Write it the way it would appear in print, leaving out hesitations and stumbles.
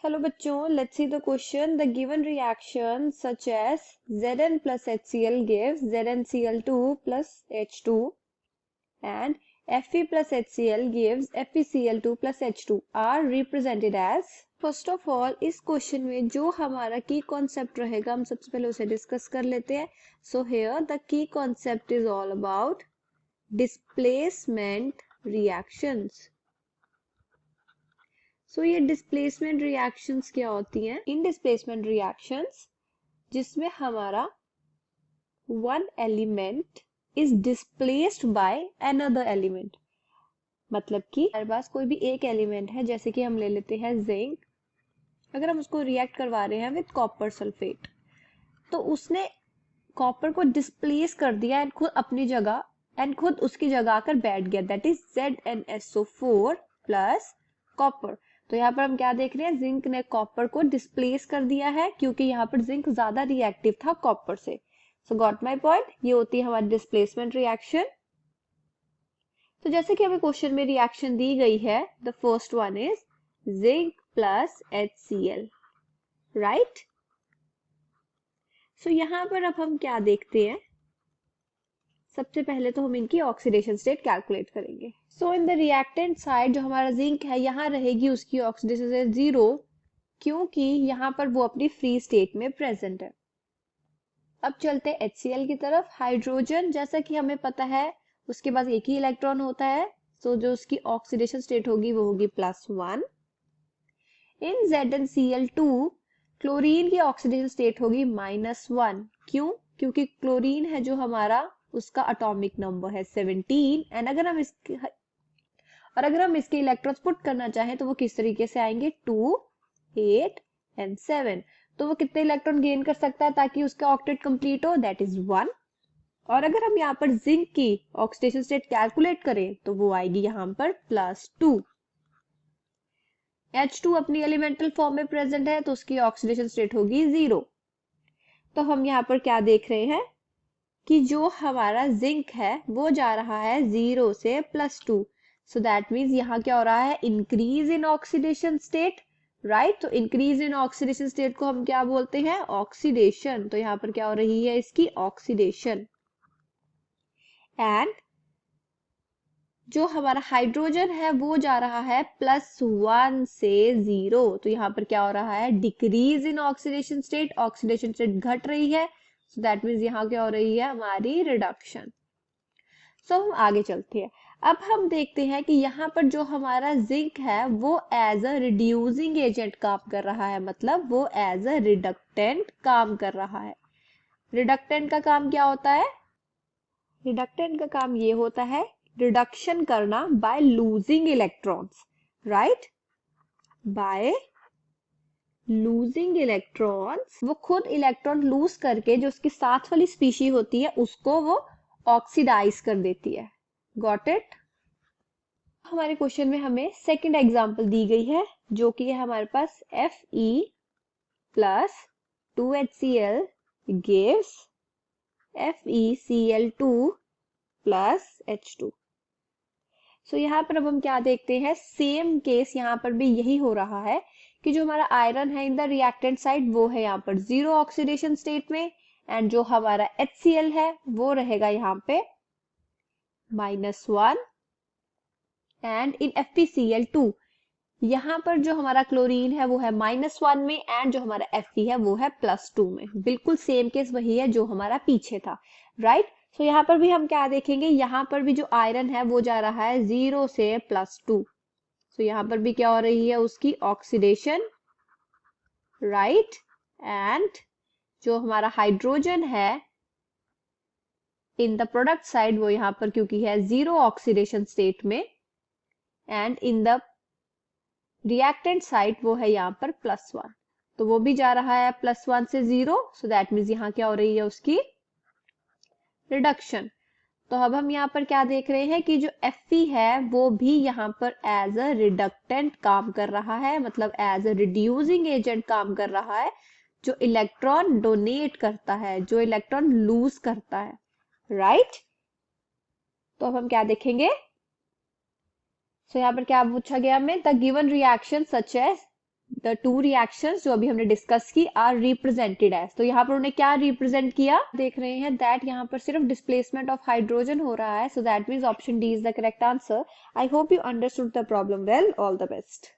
Hello बच्चों, let's see the question. The given reaction such as Zn plus HCl gives ZnCl2 plus H2 and Fe plus HCl gives FeCl2 plus H2 are represented as. First of all, इस question में जो हमारा की concept रहेगा हम सबसे पहले उसे डिस्कस कर लेते हैं. So here the key concept is all about displacement reactions. So ये डिस्प्लेसमेंट रिएक्शंस क्या होती हैं? इन डिस्प्लेसमेंट रिएक्शंस जिसमें हमारा one element is displaced by another element, मतलब कि हमारे पास कोई भी एक एलिमेंट है, जैसे कि हम ले लेते हैं जिंक. अगर हम उसको रिएक्ट करवा रहे हैं विद कॉपर सल्फेट, तो उसने कॉपर को डिस्प्लेस कर दिया एंड खुद अपनी जगह एंड खुद उसकी जगह आकर बैठ गया. That is ZnSO4 plus copper. तो यहाँ पर हम क्या देख रहे हैं? जिंक ने कॉपर को डिस्प्लेस कर दिया है क्योंकि यहाँ पर जिंक ज्यादा रिएक्टिव था कॉपर से. सो गॉट माय पॉइंट. ये होती है हमारी डिस्प्लेसमेंट रिएक्शन. तो जैसे कि हमें क्वेश्चन में रिएक्शन दी गई है, the first one is zinc plus HCl, right. So यहाँ पर अब हम क्या देखते हैं? सबसे पहले तो हम इनकी ऑक्सीडेशन स्टेट कैलकुलेट करेंगे. सो इन द रिएक्टेंट साइड जो हमारा जिंक है यहाँ रहेगी उसकी ऑक्सीडेशन स्टेट 0, क्योंकि यहाँ पर वो अपनी फ्री स्टेट में प्रेजेंट है. अब चलते हैं HCl की तरफ. हाइड्रोजन, जैसा कि हमें पता है उसके पास एक ही इलेक्ट्रॉन होता है, सो जो उसकी ऑक्सीडेशन स्टेट होगी वो होगी +1. इन ZnCl2 क्लोरीन की ऑक्सीडेशन स्टेट होगी -1. क्यों? क्योंकि क्लोरीन है जो हमारा उसका एटॉमिक नंबर है 17 एंड अगर हम इसके इलेक्ट्रॉन्स पुट करना चाहें तो वो किस तरीके से आएंगे? 2, 8 एंड 7. तो वो कितने इलेक्ट्रॉन गेन कर सकता है ताकि उसका ऑक्टेट कंप्लीट हो? That is 1. और अगर हम यहाँ पर जिंक की ऑक्सीडेशन स्टेट कैलकुलेट करें तो वो आएगी यहाँ पर +2. H2 अपनी एलिमेंटल फॉर्म में प्रेजेंट है तो उसकी ऑक्सीडेशन स्टेट होगी 0. तो हम यहाँ पर क्या देख रहे हैं कि जो हमारा जिंक है वो जा रहा है 0 से +2. सो दैट मीन्स यहाँ क्या हो रहा है? Increase in oxidation state, right. तो इंक्रीज इन ऑक्सीडेशन स्टेट को हम क्या बोलते हैं? ऑक्सीडेशन. तो यहाँ पर क्या हो रही है? इसकी ऑक्सीडेशन. एंड जो हमारा हाइड्रोजन है वो जा रहा है +1 से 0. तो यहाँ पर क्या हो रहा है? Decrease in oxidation state. Oxidation state घट रही है, सो दैट मीन्स यहाँ क्या हो रही है? हमारी रिडक्शन. सो हम आगे चलते हैं. अब हम देखते हैं कि यहाँ पर जो हमारा जिंक है वो एज अ रिड्यूसिंग एजेंट काम कर रहा है, मतलब वो एज अ रिडक्टेंट काम कर रहा है. रिडक्टेंट का काम क्या होता है? रिडक्टेंट का काम ये होता है रिडक्शन करना by losing electrons, right. By losing electrons, वो खुद इलेक्ट्रॉन लूज करके जो उसकी साथ वाली स्पीशी होती है उसको वो ऑक्सीडाइज कर देती है. Got it. हमारे क्वेश्चन में हमें सेकंड एग्जांपल दी गई है जो कि है हमारे पास Fe plus 2HCl gives FeCl2 plus H2. सो यहाँ पर अब हम क्या देखते हैं? सेम केस यहाँ पर भी यही हो रहा है कि जो हमारा आयरन है इन द रिएक्टेंट साइड वो है यहाँ पर 0 ऑक्सीडेशन स्टेट में एंड जो हमारा HCl है वो रहेगा यहाँ पे -1. एंड इन FeCl2 यहाँ पर जो हमारा क्लोरीन है वो है -1 में एंड जो हमारा Fe है वो है +2 में. बिल्कुल सेम केस वही है जो हमारा पीछे था, राइट. सो यहाँ पर भी हम क्या देखेंगे? यहाँ पर भी जो आयरन है वो जा रहा है 0 से +2. सो यहाँ पर भी क्या हो रही है? उसकी ऑक्सीडेशन, राइट. एंड जो हमारा हाइड्रोजन है इन द प्रोडक्ट साइड वो यहाँ पर क्योंकि है 0 ऑक्सीडेशन स्टेट में and in the reactant side वो है यहाँ पर +1. तो वो भी जा रहा है +1 से 0. सो दैट मीन्स यहाँ क्या हो रही है? उसकी रिडक्शन. तो अब हम यहाँ पर क्या देख रहे हैं कि जो Fe है वो भी यहाँ पर एज अ रिडक्टेंट काम कर रहा है, मतलब एज अ रिड्यूसिंग एजेंट काम कर रहा है, जो इलेक्ट्रॉन डोनेट करता है, जो इलेक्ट्रॉन लूज करता है, राइट. तो अब हम क्या देखेंगे? सो यहाँ पर क्या पूछा गया हमें? The given reaction such as the two reactions जो अभी हमने डिस्कस की आर रिप्रेजेंटेड एज, तो यहाँ पर उन्हें क्या रिप्रेजेंट किया, देख रहे हैं दैट यहाँ पर सिर्फ डिस्प्लेसमेंट ऑफ हाइड्रोजन हो रहा है, so that means option D is the correct answer. I hope you understood the problem well. All the best.